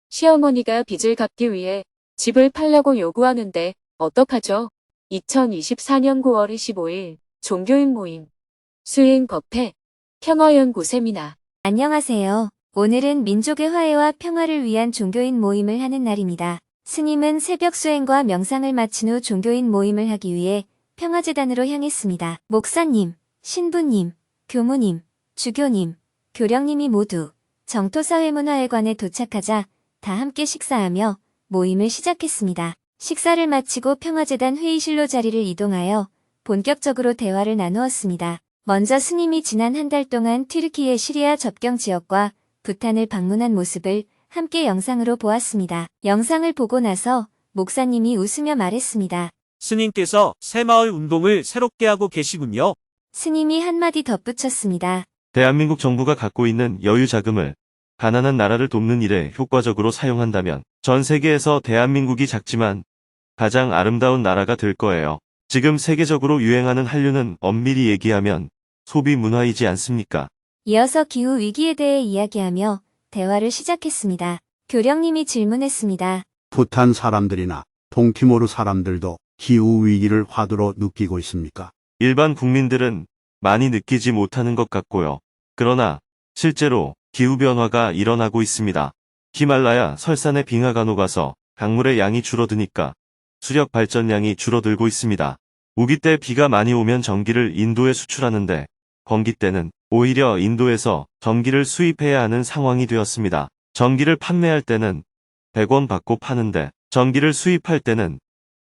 시어머니가 빚을 갚기 위해 집을 팔라고 요구하는데 어떡하죠? 2024년 9월 25일 종교인 모임 수행 법회 평화연구 세미나. 안녕하세요. 오늘은 민족의 화해와 평화를 위한 종교인 모임을 하는 날입니다. 스님은 새벽 수행과 명상을 마친 후 종교인 모임을 하기 위해 평화재단으로 향했습니다. 목사님, 신부님, 교무님, 주교님, 교령님이 모두 정토사회문화회관에 도착하자 다 함께 식사하며 모임을 시작했습니다. 식사를 마치고 평화재단 회의실로 자리를 이동하여 본격적으로 대화를 나누었습니다. 먼저 스님이 지난 한 달 동안 튀르키예 시리아 접경 지역과 부탄을 방문한 모습을 함께 영상으로 보았습니다. 영상을 보고 나서 목사님이 웃으며 말했습니다. 스님께서 새마을 운동을 새롭게 하고 계시군요. 스님이 한마디 덧붙였습니다. 대한민국 정부가 갖고 있는 여유 자금을 가난한 나라를 돕는 일에 효과적으로 사용한다면 전 세계에서 대한민국이 작지만 가장 아름다운 나라가 될 거예요. 지금 세계적으로 유행하는 한류는 엄밀히 얘기하면 소비 문화이지 않습니까? 이어서 기후 위기에 대해 이야기하며 대화를 시작했습니다. 교령님이 질문했습니다. 부탄 사람들이나 동티모르 사람들도 기후 위기를 화두로 느끼고 있습니까? 일반 국민들은 많이 느끼지 못하는 것 같고요. 그러나 실제로 기후변화가 일어나고 있습니다. 히말라야 설산의 빙하가 녹아서 강물의 양이 줄어드니까 수력 발전량이 줄어들고 있습니다. 우기 때 비가 많이 오면 전기를 인도에 수출하는데 건기 때는 오히려 인도에서 전기를 수입해야 하는 상황이 되었습니다. 전기를 판매할 때는 100원 받고 파는데 전기를 수입할 때는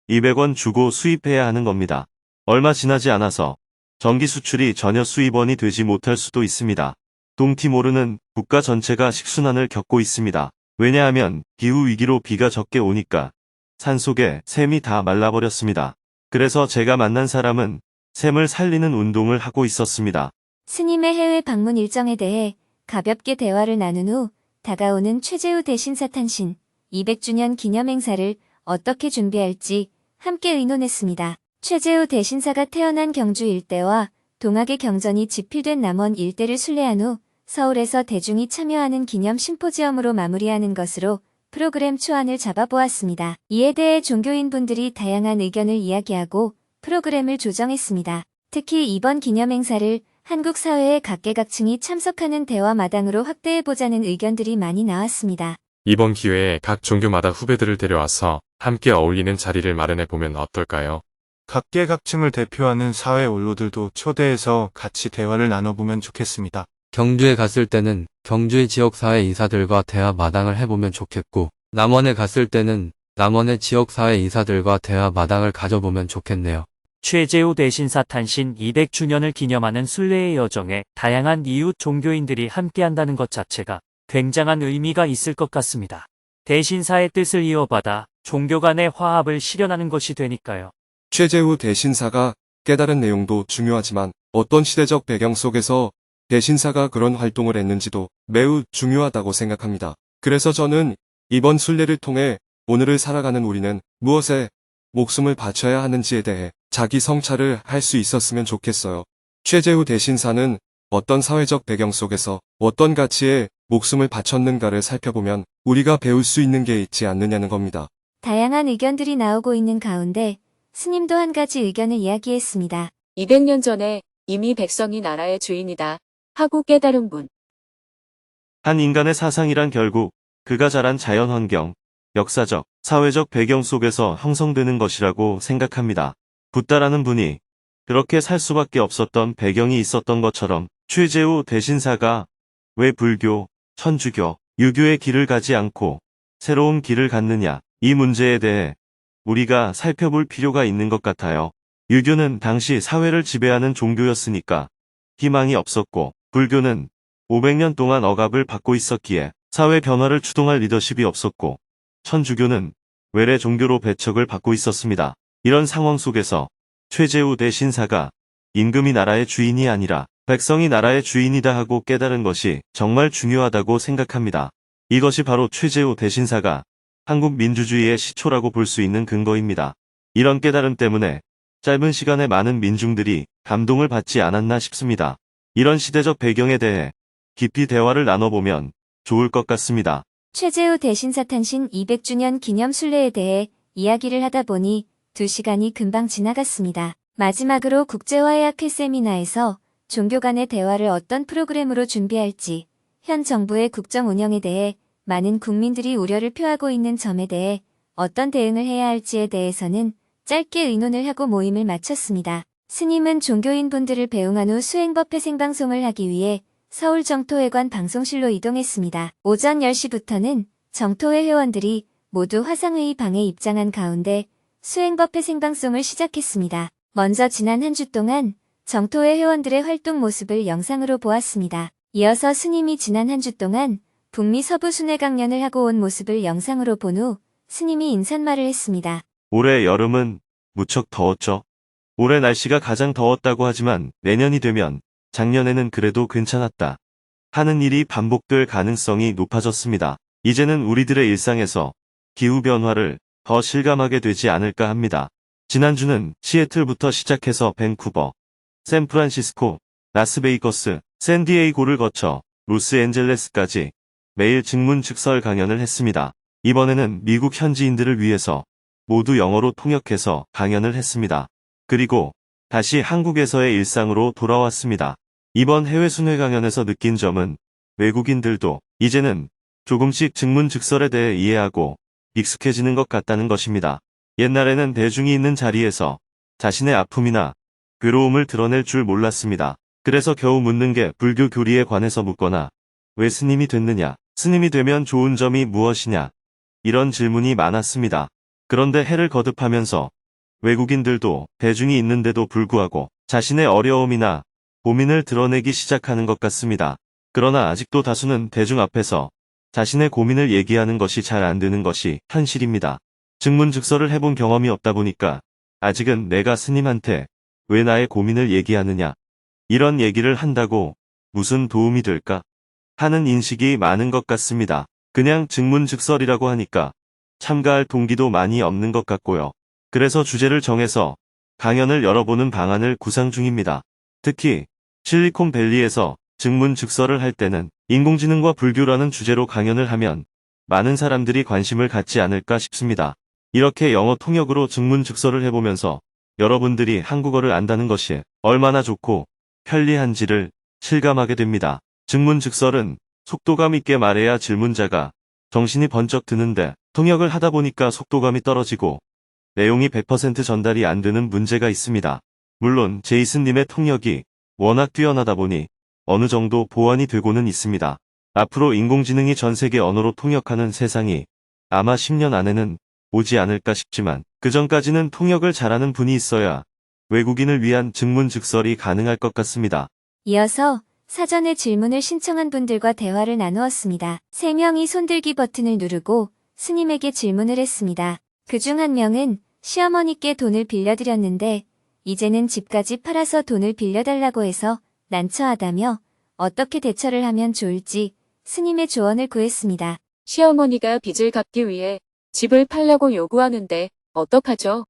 200원 주고 수입해야 하는 겁니다. 얼마 지나지 않아서 전기 수출이 전혀 수입원이 되지 못할 수도 있습니다. 동티모르는 국가 전체가 식순환을 겪고 있습니다. 왜냐하면 기후위기로 비가 적게 오니까 산속에 샘이 다 말라버렸습니다. 그래서 제가 만난 사람은 샘을 살리는 운동을 하고 있었습니다. 스님의 해외 방문 일정에 대해 가볍게 대화를 나눈 후 다가오는 최재우 대신사 탄신 200주년 기념행사를 어떻게 준비할지 함께 의논했습니다. 최재우 대신사가 태어난 경주 일대와 동학의 경전이 집필된 남원 일대를 순례한 후 서울에서 대중이 참여하는 기념 심포지엄으로 마무리하는 것으로 프로그램 초안을 잡아보았습니다. 이에 대해 종교인분들이 다양한 의견을 이야기하고 프로그램을 조정했습니다. 특히 이번 기념행사를 한국 사회의 각계각층이 참석하는 대화마당으로 확대해보자는 의견들이 많이 나왔습니다. 이번 기회에 각 종교마다 후배들을 데려와서 함께 어울리는 자리를 마련해보면 어떨까요? 각계각층을 대표하는 사회 원로들도 초대해서 같이 대화를 나눠보면 좋겠습니다. 경주에 갔을 때는 경주의 지역사회 인사들과 대화 마당을 해보면 좋겠고, 남원에 갔을 때는 남원의 지역사회 인사들과 대화 마당을 가져보면 좋겠네요. 최재우 대신사 탄신 200주년을 기념하는 순례의 여정에 다양한 이웃 종교인들이 함께한다는 것 자체가 굉장한 의미가 있을 것 같습니다. 대신사의 뜻을 이어받아 종교 간의 화합을 실현하는 것이 되니까요. 최재우 대신사가 깨달은 내용도 중요하지만 어떤 시대적 배경 속에서 대신사가 그런 활동을 했는지도 매우 중요하다고 생각합니다. 그래서 저는 이번 순례를 통해 오늘을 살아가는 우리는 무엇에 목숨을 바쳐야 하는지에 대해 자기 성찰을 할 수 있었으면 좋겠어요. 최재우 대신사는 어떤 사회적 배경 속에서 어떤 가치에 목숨을 바쳤는가를 살펴보면 우리가 배울 수 있는 게 있지 않느냐는 겁니다. 다양한 의견들이 나오고 있는 가운데 스님도 한 가지 의견을 이야기했습니다. 200년 전에 이미 백성이 나라의 주인이다 하고 깨달은 분. 한 인간의 사상이란 결국 그가 자란 자연환경, 역사적, 사회적 배경 속에서 형성되는 것이라고 생각합니다. 붓다라는 분이 그렇게 살 수밖에 없었던 배경이 있었던 것처럼 최재우 대신사가 왜 불교, 천주교, 유교의 길을 가지 않고 새로운 길을 갔느냐, 이 문제에 대해 우리가 살펴볼 필요가 있는 것 같아요. 유교는 당시 사회를 지배하는 종교였으니까 희망이 없었고, 불교는 500년 동안 억압을 받고 있었기에 사회 변화를 추동할 리더십이 없었고, 천주교는 외래 종교로 배척을 받고 있었습니다. 이런 상황 속에서 최재우 대신사가 임금이 나라의 주인이 아니라 백성이 나라의 주인이다 하고 깨달은 것이 정말 중요하다고 생각합니다. 이것이 바로 최재우 대신사가 한국 민주주의의 시초라고 볼 수 있는 근거입니다. 이런 깨달음 때문에 짧은 시간에 많은 민중들이 감동을 받지 않았나 싶습니다. 이런 시대적 배경에 대해 깊이 대화를 나눠보면 좋을 것 같습니다. 최재우 대신사 탄신 200주년 기념 순례에 대해 이야기를 하다 보니 2시간이 금방 지나갔습니다. 마지막으로 국제화해학회 세미나에서 종교 간의 대화를 어떤 프로그램으로 준비할지, 현 정부의 국정 운영에 대해 많은 국민들이 우려를 표하고 있는 점에 대해 어떤 대응을 해야 할지에 대해서는 짧게 의논을 하고 모임을 마쳤습니다. 스님은 종교인분들을 배웅한 후 수행법회 생방송을 하기 위해 서울 정토회관 방송실로 이동했습니다. 오전 10시부터는 정토회 회원들이 모두 화상회의 방에 입장한 가운데 수행법회 생방송을 시작했습니다. 먼저 지난 한 주 동안 정토회 회원들의 활동 모습을 영상으로 보았습니다. 이어서 스님이 지난 한 주 동안 북미 서부 순회 강연을 하고 온 모습을 영상으로 본 후 스님이 인사말을 했습니다. 올해 여름은 무척 더웠죠. 올해 날씨가 가장 더웠다고 하지만 내년이 되면 작년에는 그래도 괜찮았다 하는 일이 반복될 가능성이 높아졌습니다. 이제는 우리들의 일상에서 기후변화를 더 실감하게 되지 않을까 합니다. 지난주는 시애틀부터 시작해서 밴쿠버, 샌프란시스코, 라스베이거스, 샌디에이고를 거쳐 로스앤젤레스까지 매일 증문즉설 강연을 했습니다. 이번에는 미국 현지인들을 위해서 모두 영어로 통역해서 강연을 했습니다. 그리고 다시 한국에서의 일상으로 돌아왔습니다. 이번 해외 순회 강연에서 느낀 점은 외국인들도 이제는 조금씩 증문즉설에 대해 이해하고 익숙해지는 것 같다는 것입니다. 옛날에는 대중이 있는 자리에서 자신의 아픔이나 괴로움을 드러낼 줄 몰랐습니다. 그래서 겨우 묻는 게 불교 교리에 관해서 묻거나 왜 스님이 됐느냐, 스님이 되면 좋은 점이 무엇이냐 이런 질문이 많았습니다. 그런데 해를 거듭하면서 외국인들도 대중이 있는데도 불구하고 자신의 어려움이나 고민을 드러내기 시작하는 것 같습니다. 그러나 아직도 다수는 대중 앞에서 자신의 고민을 얘기하는 것이 잘 안 되는 것이 현실입니다. 증문즉설을 해본 경험이 없다 보니까 아직은 내가 스님한테 왜 나의 고민을 얘기하느냐, 이런 얘기를 한다고 무슨 도움이 될까 하는 인식이 많은 것 같습니다. 그냥 증문즉설이라고 하니까 참가할 동기도 많이 없는 것 같고요. 그래서 주제를 정해서 강연을 열어보는 방안을 구상 중입니다. 특히 실리콘밸리에서 증문즉설을 할 때는 인공지능과 불교라는 주제로 강연을 하면 많은 사람들이 관심을 갖지 않을까 싶습니다. 이렇게 영어 통역으로 증문즉설을 해보면서 여러분들이 한국어를 안다는 것이 얼마나 좋고 편리한지를 실감하게 됩니다. 증문즉설은 속도감 있게 말해야 질문자가 정신이 번쩍 드는데 통역을 하다 보니까 속도감이 떨어지고 내용이 100% 전달이 안 되는 문제가 있습니다. 물론 제이슨님의 통역이 워낙 뛰어나다 보니 어느 정도 보완이 되고는 있습니다. 앞으로 인공지능이 전 세계 언어로 통역하는 세상이 아마 10년 안에는 오지 않을까 싶지만 그 전까지는 통역을 잘하는 분이 있어야 외국인을 위한 증문즉설이 가능할 것 같습니다. 이어서 사전에 질문을 신청한 분들과 대화를 나누었습니다. 3명이 손들기 버튼을 누르고 스님에게 질문을 했습니다. 그중 한 명은 시어머니께 돈을 빌려드렸는데 이제는 집까지 팔아서 돈을 빌려달라고 해서 난처하다며 어떻게 대처를 하면 좋을지 스님의 조언을 구했습니다. 시어머니가 빚을 갚기 위해 집을 팔라고 요구하는데 어떡하죠?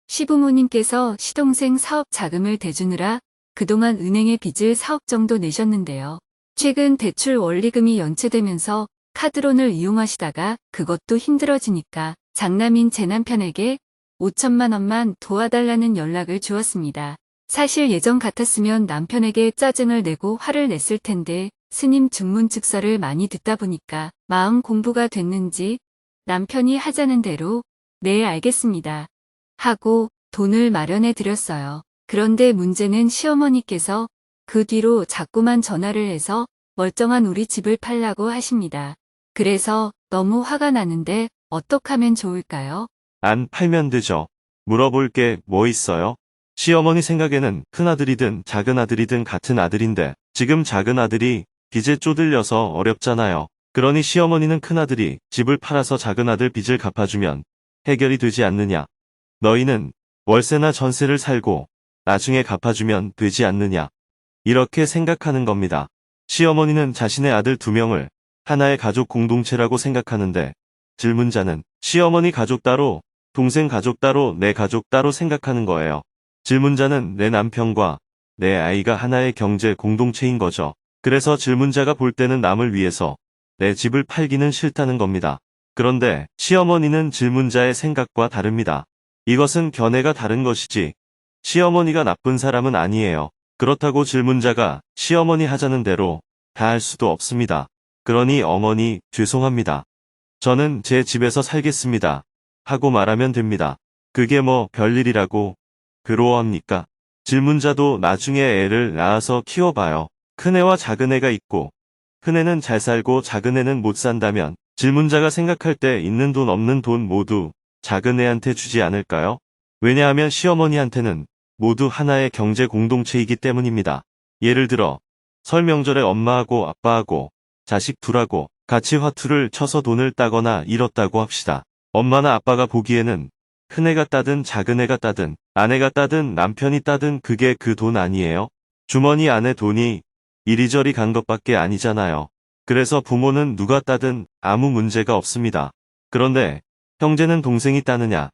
시부모님께서 시동생 사업 자금을 대주느라 그동안 은행에 빚을 4억 정도 내셨는데요. 최근 대출 원리금이 연체되면서 카드론을 이용하시다가 그것도 힘들어지니까 장남인 제 남편에게 5천만 원만 도와달라는 연락을 주었습니다. 사실 예전 같았으면 남편에게 짜증을 내고 화를 냈을 텐데 스님 증문즉설을 많이 듣다 보니까 마음 공부가 됐는지 남편이 하자는 대로 네 알겠습니다 하고 돈을 마련해 드렸어요. 그런데 문제는 시어머니께서 그 뒤로 자꾸만 전화를 해서 멀쩡한 우리 집을 팔라고 하십니다. 그래서 너무 화가 나는데 어떡하면 좋을까요? 안 팔면 되죠. 물어볼 게 뭐 있어요? 시어머니 생각에는 큰아들이든 작은아들이든 같은 아들인데 지금 작은아들이 빚에 쪼들려서 어렵잖아요. 그러니 시어머니는 큰아들이 집을 팔아서 작은아들 빚을 갚아주면 해결이 되지 않느냐. 너희는 월세나 전세를 살고 나중에 갚아주면 되지 않느냐. 이렇게 생각하는 겁니다. 시어머니는 자신의 아들 2명을 하나의 가족 공동체라고 생각하는데 질문자는 시어머니 가족 따로, 동생 가족 따로, 내 가족 따로 생각하는 거예요. 질문자는 내 남편과 내 아이가 하나의 경제 공동체인 거죠. 그래서 질문자가 볼 때는 남을 위해서 내 집을 팔기는 싫다는 겁니다. 그런데 시어머니는 질문자의 생각과 다릅니다. 이것은 견해가 다른 것이지 시어머니가 나쁜 사람은 아니에요. 그렇다고 질문자가 시어머니 하자는 대로 다 할 수도 없습니다. 그러니 어머니 죄송합니다. 저는 제 집에서 살겠습니다. 하고 말하면 됩니다. 그게 뭐 별일이라고 괴로워합니까? 질문자도 나중에 애를 낳아서 키워봐요. 큰애와 작은애가 있고 큰애는 잘 살고 작은애는 못 산다면 질문자가 생각할 때 있는 돈 없는 돈 모두 작은애한테 주지 않을까요? 왜냐하면 시어머니한테는 모두 하나의 경제 공동체이기 때문입니다. 예를 들어 설 명절에 엄마하고 아빠하고 자식 둘하고 같이 화투를 쳐서 돈을 따거나 잃었다고 합시다. 엄마나 아빠가 보기에는 큰애가 따든 작은애가 따든 아내가 따든 남편이 따든 그게 그 돈 아니에요? 주머니 안에 돈이 이리저리 간 것밖에 아니잖아요. 그래서 부모는 누가 따든 아무 문제가 없습니다. 그런데 형제는 동생이 따느냐,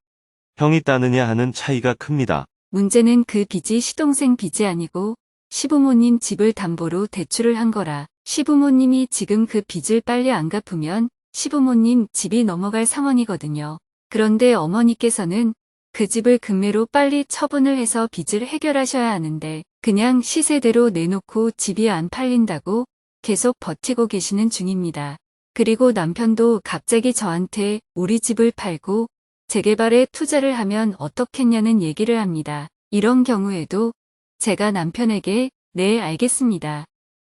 형이 따느냐 하는 차이가 큽니다. 문제는 그 빚이 시동생 빚이 아니고 시부모님 집을 담보로 대출을 한 거라. 시부모님이 지금 그 빚을 빨리 안 갚으면 시부모님 집이 넘어갈 상황이거든요. 그런데 어머니께서는 그 집을 금매로 빨리 처분을 해서 빚을 해결하셔야 하는데 그냥 시세대로 내놓고 집이 안 팔린다고 계속 버티고 계시는 중입니다. 그리고 남편도 갑자기 저한테 우리 집을 팔고 재개발에 투자를 하면 어떻겠냐는 얘기를 합니다. 이런 경우에도 제가 남편에게 네, 알겠습니다.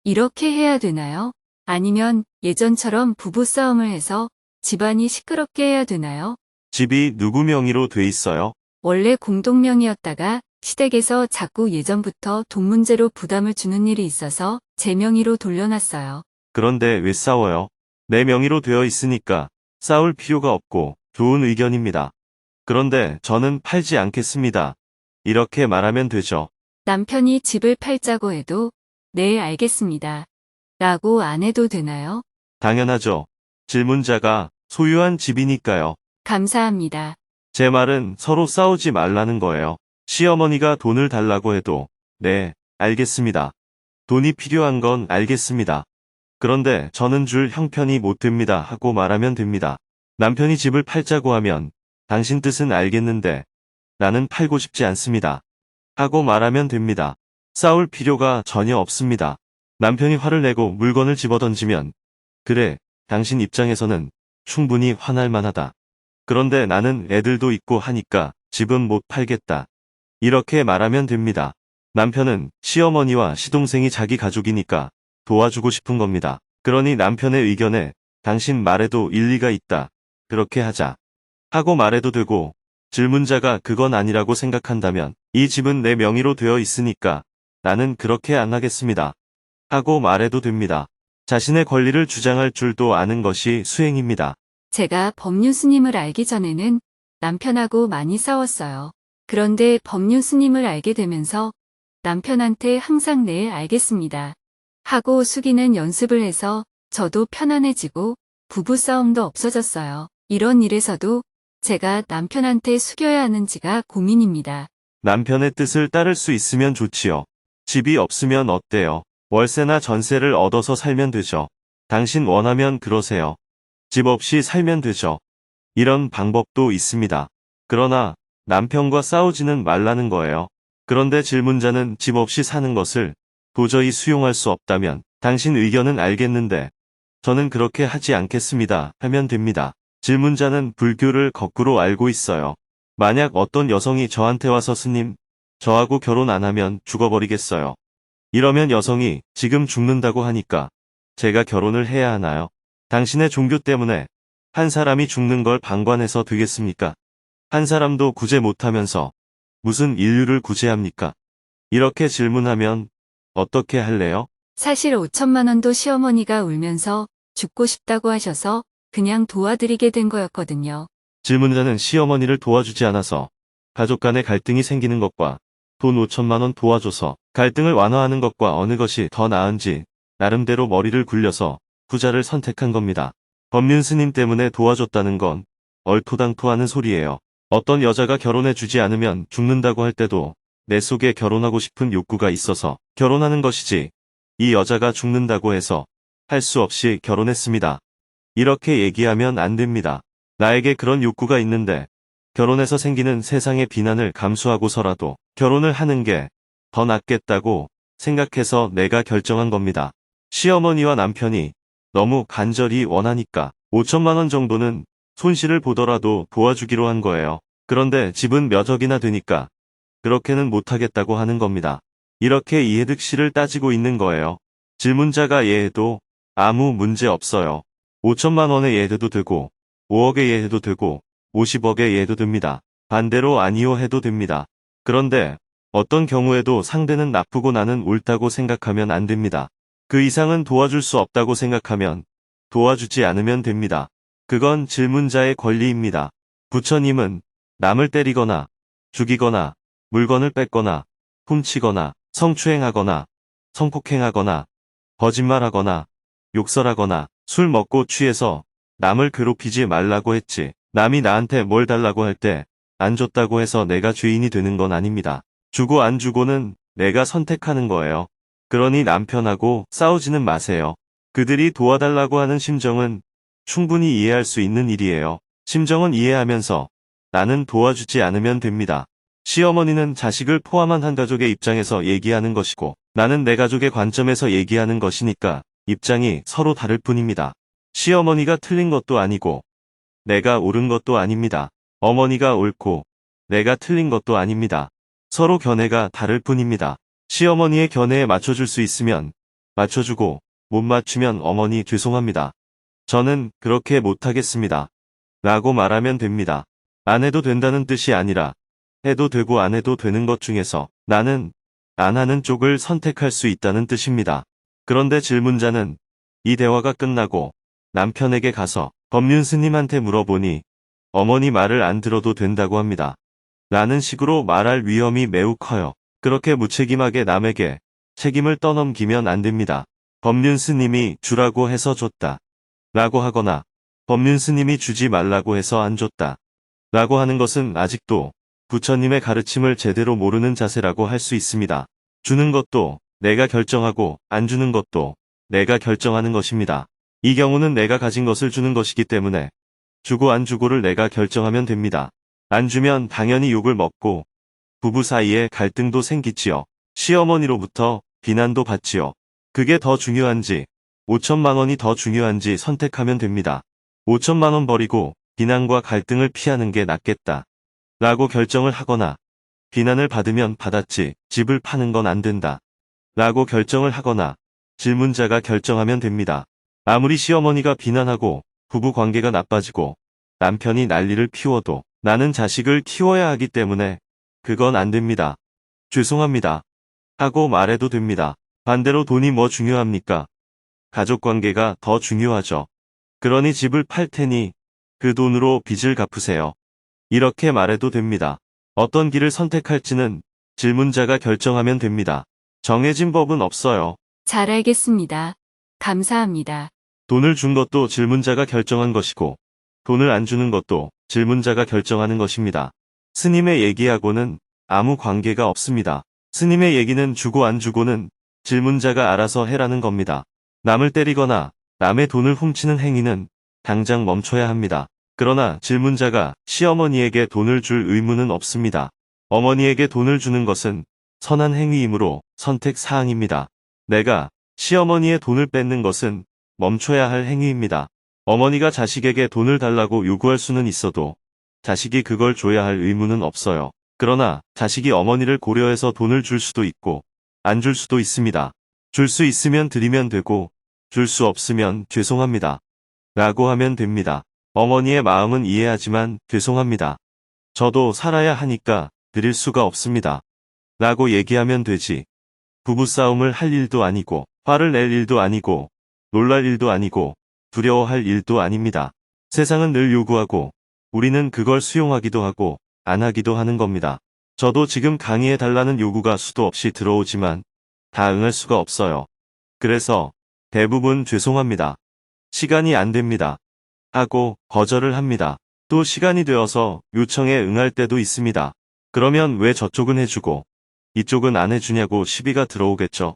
이렇게 해야 되나요? 아니면 예전처럼 부부싸움을 해서 집안이 시끄럽게 해야 되나요? 집이 누구 명의로 돼 있어요? 원래 공동명의였다가 시댁에서 자꾸 예전부터 돈 문제로 부담을 주는 일이 있어서 제 명의로 돌려놨어요. 그런데 왜 싸워요? 내 명의로 되어 있으니까 싸울 필요가 없고 좋은 의견입니다. 그런데 저는 팔지 않겠습니다. 이렇게 말하면 되죠. 남편이 집을 팔자고 해도 네, 알겠습니다. 라고 안 해도 되나요? 당연하죠. 질문자가 소유한 집이니까요. 감사합니다. 제 말은 서로 싸우지 말라는 거예요. 시어머니가 돈을 달라고 해도 네, 알겠습니다. 돈이 필요한 건 알겠습니다. 그런데 저는 줄 형편이 못 됩니다 하고 말하면 됩니다. 남편이 집을 팔자고 하면 당신 뜻은 알겠는데 나는 팔고 싶지 않습니다. 하고 말하면 됩니다. 싸울 필요가 전혀 없습니다. 남편이 화를 내고 물건을 집어던지면 그래, 당신 입장에서는 충분히 화날 만하다. 그런데 나는 애들도 있고 하니까 집은 못 팔겠다. 이렇게 말하면 됩니다. 남편은 시어머니와 시동생이 자기 가족이니까 도와주고 싶은 겁니다. 그러니 남편의 의견에 당신 말에도 일리가 있다. 그렇게 하자. 하고 말해도 되고 질문자가 그건 아니라고 생각한다면 이 집은 내 명의로 되어 있으니까 나는 그렇게 안 하겠습니다. 하고 말해도 됩니다. 자신의 권리를 주장할 줄도 아는 것이 수행입니다. 제가 법률 스님을 알기 전에는 남편하고 많이 싸웠어요. 그런데 법률 스님을 알게 되면서 남편한테 항상 네, 알겠습니다. 하고 숙이는 연습을 해서 저도 편안해지고 부부싸움도 없어졌어요. 이런 일에서도 제가 남편한테 숙여야 하는지가 고민입니다. 남편의 뜻을 따를 수 있으면 좋지요. 집이 없으면 어때요? 월세나 전세를 얻어서 살면 되죠. 당신 원하면 그러세요. 집 없이 살면 되죠. 이런 방법도 있습니다. 그러나 남편과 싸우지는 말라는 거예요. 그런데 질문자는 집 없이 사는 것을 도저히 수용할 수 없다면 당신 의견은 알겠는데 저는 그렇게 하지 않겠습니다 하면 됩니다. 질문자는 불교를 거꾸로 알고 있어요. 만약 어떤 여성이 저한테 와서 스님, 저하고 결혼 안 하면 죽어버리겠어요. 이러면 여성이 지금 죽는다고 하니까 제가 결혼을 해야 하나요? 당신의 종교 때문에 한 사람이 죽는 걸 방관해서 되겠습니까? 한 사람도 구제 못하면서 무슨 인류를 구제합니까? 이렇게 질문하면 어떻게 할래요? 사실 5천만 원도 시어머니가 울면서 죽고 싶다고 하셔서 그냥 도와드리게 된 거였거든요. 질문자는 시어머니를 도와주지 않아서 가족 간의 갈등이 생기는 것과 돈 5천만 원 도와줘서 갈등을 완화하는 것과 어느 것이 더 나은지 나름대로 머리를 굴려서 후자를 선택한 겁니다. 법륜 스님 때문에 도와줬다는 건 얼토당토하는 소리예요. 어떤 여자가 결혼해주지 않으면 죽는다고 할 때도 내 속에 결혼하고 싶은 욕구가 있어서 결혼하는 것이지, 이 여자가 죽는다고 해서 할 수 없이 결혼했습니다. 이렇게 얘기하면 안 됩니다. 나에게 그런 욕구가 있는데 결혼해서 생기는 세상의 비난을 감수하고서라도 결혼을 하는 게 더 낫겠다고 생각해서 내가 결정한 겁니다. 시어머니와 남편이 너무 간절히 원하니까 5천만 원 정도는 손실을 보더라도 도와주기로 한 거예요. 그런데 집은 몇 억이나 되니까 그렇게는 못하겠다고 하는 겁니다. 이렇게 이해득 씨를 따지고 있는 거예요. 질문자가 예해도 아무 문제 없어요. 5천만 원의 예해도 되고 5억의 예해도 되고 50억의 예해도 됩니다. 반대로 아니요 해도 됩니다. 그런데 어떤 경우에도 상대는 나쁘고 나는 옳다고 생각하면 안 됩니다. 그 이상은 도와줄 수 없다고 생각하면 도와주지 않으면 됩니다. 그건 질문자의 권리입니다. 부처님은 남을 때리거나 죽이거나 물건을 뺏거나 훔치거나 성추행하거나 성폭행하거나 거짓말하거나 욕설하거나 술 먹고 취해서 남을 괴롭히지 말라고 했지, 남이 나한테 뭘 달라고 할 때 안 줬다고 해서 내가 죄인이 되는 건 아닙니다. 주고 안 주고는 내가 선택하는 거예요. 그러니 남편하고 싸우지는 마세요. 그들이 도와달라고 하는 심정은 충분히 이해할 수 있는 일이에요. 심정은 이해하면서 나는 도와주지 않으면 됩니다. 시어머니는 자식을 포함한 한 가족의 입장에서 얘기하는 것이고, 나는 내 가족의 관점에서 얘기하는 것이니까 입장이 서로 다를 뿐입니다. 시어머니가 틀린 것도 아니고 내가 옳은 것도 아닙니다. 어머니가 옳고 내가 틀린 것도 아닙니다. 서로 견해가 다를 뿐입니다. 시어머니의 견해에 맞춰줄 수 있으면 맞춰주고, 못 맞추면 어머니 죄송합니다. 저는 그렇게 못하겠습니다. 라고 말하면 됩니다. 안 해도 된다는 뜻이 아니라 해도 되고 안 해도 되는 것 중에서 나는 안 하는 쪽을 선택할 수 있다는 뜻입니다. 그런데 질문자는 이 대화가 끝나고 남편에게 가서 법륜 스님한테 물어보니 어머니 말을 안 들어도 된다고 합니다. 라는 식으로 말할 위험이 매우 커요. 그렇게 무책임하게 남에게 책임을 떠넘기면 안 됩니다. 법륜 스님이 주라고 해서 줬다 라고 하거나 법륜 스님이 주지 말라고 해서 안 줬다 라고 하는 것은 아직도 부처님의 가르침을 제대로 모르는 자세라고 할 수 있습니다. 주는 것도 내가 결정하고 안 주는 것도 내가 결정하는 것입니다. 이 경우는 내가 가진 것을 주는 것이기 때문에 주고 안 주고를 내가 결정하면 됩니다. 안 주면 당연히 욕을 먹고 부부 사이에 갈등도 생기지요. 시어머니로부터 비난도 받지요. 그게 더 중요한지 5천만 원이 더 중요한지 선택하면 됩니다. 5천만 원 버리고 비난과 갈등을 피하는 게 낫겠다 라고 결정을 하거나, 비난을 받으면 받았지 집을 파는 건 안 된다 라고 결정을 하거나 질문자가 결정하면 됩니다. 아무리 시어머니가 비난하고 부부 관계가 나빠지고 남편이 난리를 피워도 나는 자식을 키워야 하기 때문에 그건 안 됩니다. 죄송합니다 하고 말해도 됩니다. 반대로 돈이 뭐 중요합니까? 가족관계가 더 중요하죠. 그러니 집을 팔 테니 그 돈으로 빚을 갚으세요. 이렇게 말해도 됩니다. 어떤 길을 선택할지는 질문자가 결정하면 됩니다. 정해진 법은 없어요. 잘 알겠습니다. 감사합니다. 돈을 준 것도 질문자가 결정한 것이고 돈을 안 주는 것도 질문자가 결정하는 것입니다. 스님의 얘기하고는 아무 관계가 없습니다. 스님의 얘기는 주고 안 주고는 질문자가 알아서 해라는 겁니다. 남을 때리거나 남의 돈을 훔치는 행위는 당장 멈춰야 합니다. 그러나 질문자가 시어머니에게 돈을 줄 의무는 없습니다. 어머니에게 돈을 주는 것은 선한 행위이므로 선택 사항입니다. 내가 시어머니의 돈을 뺏는 것은 멈춰야 할 행위입니다. 어머니가 자식에게 돈을 달라고 요구할 수는 있어도 자식이 그걸 줘야 할 의무는 없어요. 그러나 자식이 어머니를 고려해서 돈을 줄 수도 있고 안 줄 수도 있습니다. 줄 수 있으면 드리면 되고 줄 수 없으면 죄송합니다 라고 하면 됩니다. 어머니의 마음은 이해하지만 죄송합니다. 저도 살아야 하니까 드릴 수가 없습니다 라고 얘기하면 되지. 부부싸움을 할 일도 아니고 화를 낼 일도 아니고 놀랄 일도 아니고 두려워할 일도 아닙니다. 세상은 늘 요구하고 우리는 그걸 수용하기도 하고 안 하기도 하는 겁니다. 저도 지금 강의해달라는 요구가 수도 없이 들어오지만 다 응할 수가 없어요. 그래서 대부분 죄송합니다 시간이 안 됩니다. 하고 거절을 합니다. 또 시간이 되어서 요청에 응할 때도 있습니다. 그러면 왜 저쪽은 해주고 이쪽은 안 해주냐고 시비가 들어오겠죠.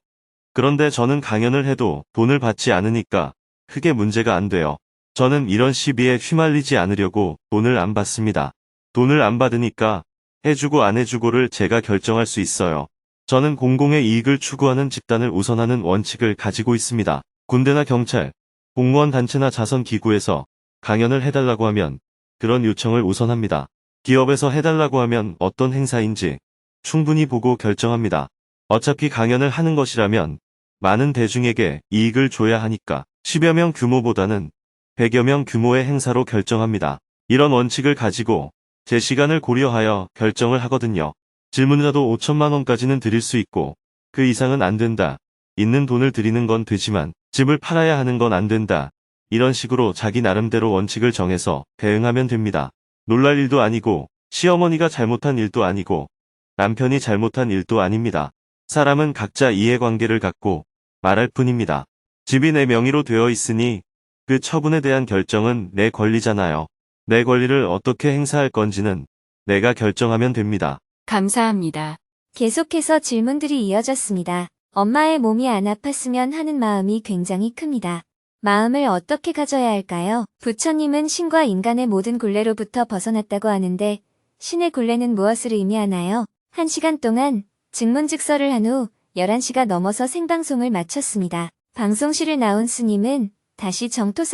그런데 저는 강연을 해도 돈을 받지 않으니까 크게 문제가 안 돼요. 저는 이런 시비에 휘말리지 않으려고 돈을 안 받습니다. 돈을 안 받으니까 해주고 안 해주고를 제가 결정할 수 있어요. 저는 공공의 이익을 추구하는 집단을 우선하는 원칙을 가지고 있습니다. 군대나 경찰, 공무원 단체나 자선기구에서 강연을 해달라고 하면 그런 요청을 우선합니다. 기업에서 해달라고 하면 어떤 행사인지 충분히 보고 결정합니다. 어차피 강연을 하는 것이라면 많은 대중에게 이익을 줘야 하니까 10여 명 규모보다는 100여 명 규모의 행사로 결정합니다. 이런 원칙을 가지고 제 시간을 고려하여 결정을 하거든요. 질문이라도 5천만 원까지는 드릴 수 있고 그 이상은 안 된다. 있는 돈을 드리는 건 되지만 집을 팔아야 하는 건 안 된다. 이런 식으로 자기 나름대로 원칙을 정해서 대응하면 됩니다. 놀랄 일도 아니고 시어머니가 잘못한 일도 아니고 남편이 잘못한 일도 아닙니다. 사람은 각자 이해관계를 갖고 말할 뿐입니다. 집이 내 명의로 되어 있으니 그 처분에 대한 결정은 내 권리잖아요. 내 권리를 어떻게 행사할 건지는 내가 결정하면 됩니다. 감사합니다. 계속해서 질문들이 이어졌습니다. 엄마의 몸이 안 아팠으면 하는 마음이 굉장히 큽니다. 마음을 어떻게 가져야 할까요? 부처님은 신과 인간의 모든 굴레로부터 벗어났다고 하는데 신의 굴레는 무엇을 의미하나요? 1시간 동안 증문즉서를 한 후 11시가 넘어서 생방송을 마쳤습니다. 방송실을 나온 스님은 다시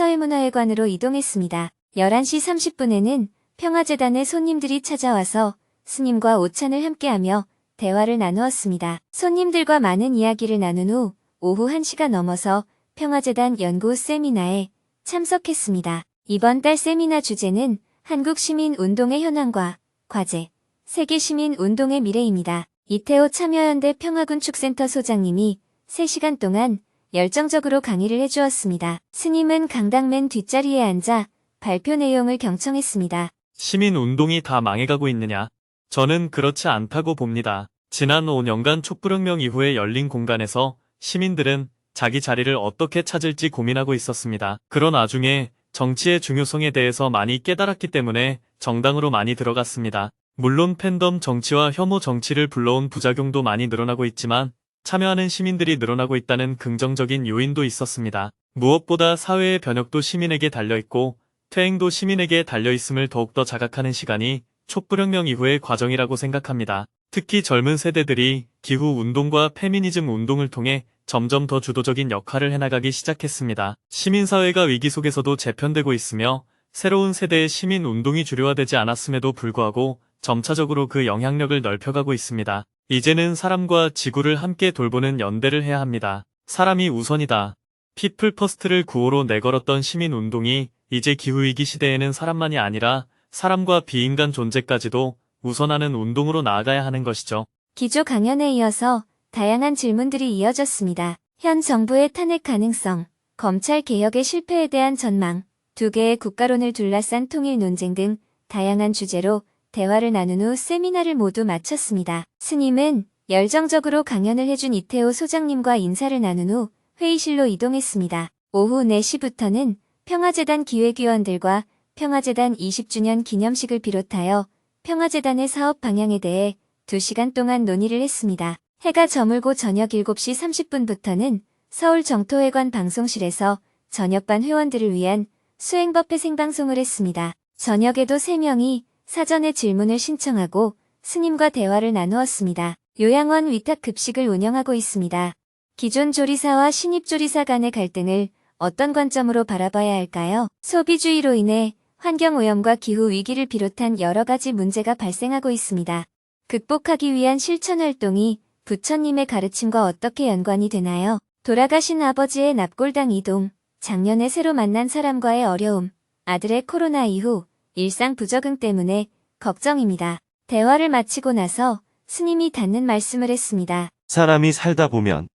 정토사회문화회관으로 이동했습니다. 11시 30분에는 평화재단의 손님들이 찾아와서 스님과 오찬을 함께하며 대화를 나누었습니다. 손님들과 많은 이야기를 나눈 후 오후 1시가 넘어서 평화재단 연구 세미나에 참석했습니다. 이번 달 세미나 주제는 한국시민운동의 현황과 과제, 세계시민운동의 미래입니다. 이태호 참여연대 평화군축센터 소장님이 3시간 동안 열정적으로 강의를 해주었습니다. 스님은 강당 맨 뒷자리에 앉아 발표 내용을 경청했습니다. 시민운동이 다 망해가고 있느냐? 저는 그렇지 않다고 봅니다. 지난 5년간 촛불혁명 이후에 열린 공간에서 시민들은 자기 자리를 어떻게 찾을지 고민하고 있었습니다. 그런 와중에 정치의 중요성에 대해서 많이 깨달았기 때문에 정당으로 많이 들어갔습니다. 물론 팬덤 정치와 혐오 정치를 불러온 부작용도 많이 늘어나고 있지만 참여하는 시민들이 늘어나고 있다는 긍정적인 요인도 있었습니다. 무엇보다 사회의 변혁도 시민에게 달려있고 퇴행도 시민에게 달려있음을 더욱더 자각하는 시간이 촛불혁명 이후의 과정이라고 생각합니다. 특히 젊은 세대들이 기후운동과 페미니즘 운동을 통해 점점 더 주도적인 역할을 해나가기 시작했습니다. 시민사회가 위기 속에서도 재편되고 있으며 새로운 세대의 시민운동이 주류화되지 않았음에도 불구하고 점차적으로 그 영향력을 넓혀가고 있습니다. 이제는 사람과 지구를 함께 돌보는 연대를 해야 합니다. 사람이 우선이다. 피플 퍼스트를 구호로 내걸었던 시민운동이 이제 기후위기 시대에는 사람만이 아니라 사람과 비인간 존재까지도 우선하는 운동으로 나아가야 하는 것이죠. 기조 강연에 이어서 다양한 질문들이 이어졌습니다. 현 정부의 탄핵 가능성, 검찰 개혁의 실패에 대한 전망, 두 개의 국가론을 둘러싼 통일 논쟁 등 다양한 주제로 대화를 나눈 후 세미나를 모두 마쳤습니다. 스님은 열정적으로 강연을 해준 이태호 소장님과 인사를 나눈 후 회의실로 이동했습니다. 오후 4시부터는 평화재단 기획위원들과 평화재단 20주년 기념식을 비롯하여 평화재단의 사업 방향에 대해 2시간 동안 논의를 했습니다. 해가 저물고 저녁 7시 30분부터는 서울 정토회관 방송실에서 저녁반 회원들을 위한 수행법회 생방송을 했습니다. 저녁에도 3명이 사전에 질문을 신청하고 스님과 대화를 나누었습니다. 요양원 위탁 급식을 운영하고 있습니다. 기존 조리사와 신입 조리사 간의 갈등을 어떤 관점으로 바라봐야 할까요? 소비주의로 인해 환경오염과 기후위기를 비롯한 여러 가지 문제가 발생하고 있습니다. 극복하기 위한 실천활동이 부처님의 가르침과 어떻게 연관이 되나요? 돌아가신 아버지의 납골당 이동, 작년에 새로 만난 사람과의 어려움, 아들의 코로나 이후 일상 부적응 때문에 걱정입니다. 대화를 마치고 나서 스님이 닿는 말씀을 했습니다. 사람이 살다 보면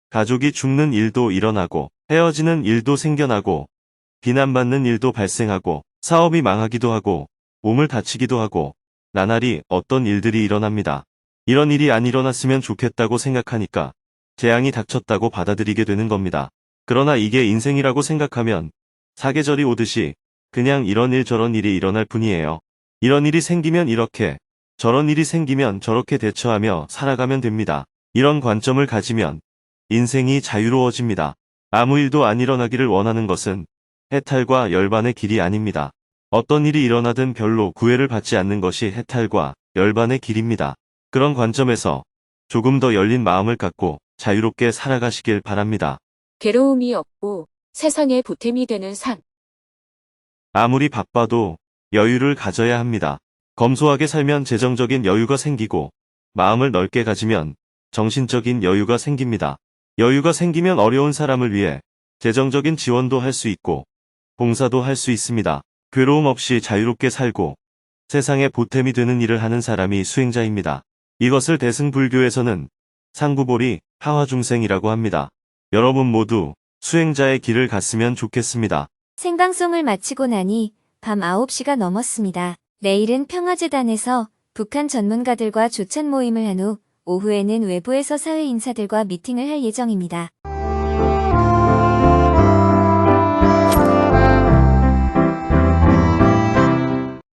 가족이 죽는 일도 일어나고 헤어지는 일도 생겨나고 비난받는 일도 발생하고 사업이 망하기도 하고 몸을 다치기도 하고 나날이 어떤 일들이 일어납니다. 이런 일이 안 일어났으면 좋겠다고 생각하니까 재앙이 닥쳤다고 받아들이게 되는 겁니다. 그러나 이게 인생이라고 생각하면 사계절이 오듯이 그냥 이런 일 저런 일이 일어날 뿐이에요. 이런 일이 생기면 이렇게, 저런 일이 생기면 저렇게 대처하며 살아가면 됩니다. 이런 관점을 가지면 인생이 자유로워집니다. 아무 일도 안 일어나기를 원하는 것은 해탈과 열반의 길이 아닙니다. 어떤 일이 일어나든 별로 구애를 받지 않는 것이 해탈과 열반의 길입니다. 그런 관점에서 조금 더 열린 마음을 갖고 자유롭게 살아가시길 바랍니다. 괴로움이 없고 세상에 보탬이 되는 삶. 아무리 바빠도 여유를 가져야 합니다. 검소하게 살면 재정적인 여유가 생기고 마음을 넓게 가지면 정신적인 여유가 생깁니다. 여유가 생기면 어려운 사람을 위해 재정적인 지원도 할 수 있고 봉사도 할 수 있습니다. 괴로움 없이 자유롭게 살고 세상에 보탬이 되는 일을 하는 사람이 수행자입니다. 이것을 대승불교에서는 상구보리 하화중생이라고 합니다. 여러분 모두 수행자의 길을 갔으면 좋겠습니다. 생방송을 마치고 나니 밤 9시가 넘었습니다. 내일은 평화재단에서 북한 전문가들과 조찬 모임을 한 후 오후에는 외부에서 사회 인사들과 미팅을 할 예정입니다.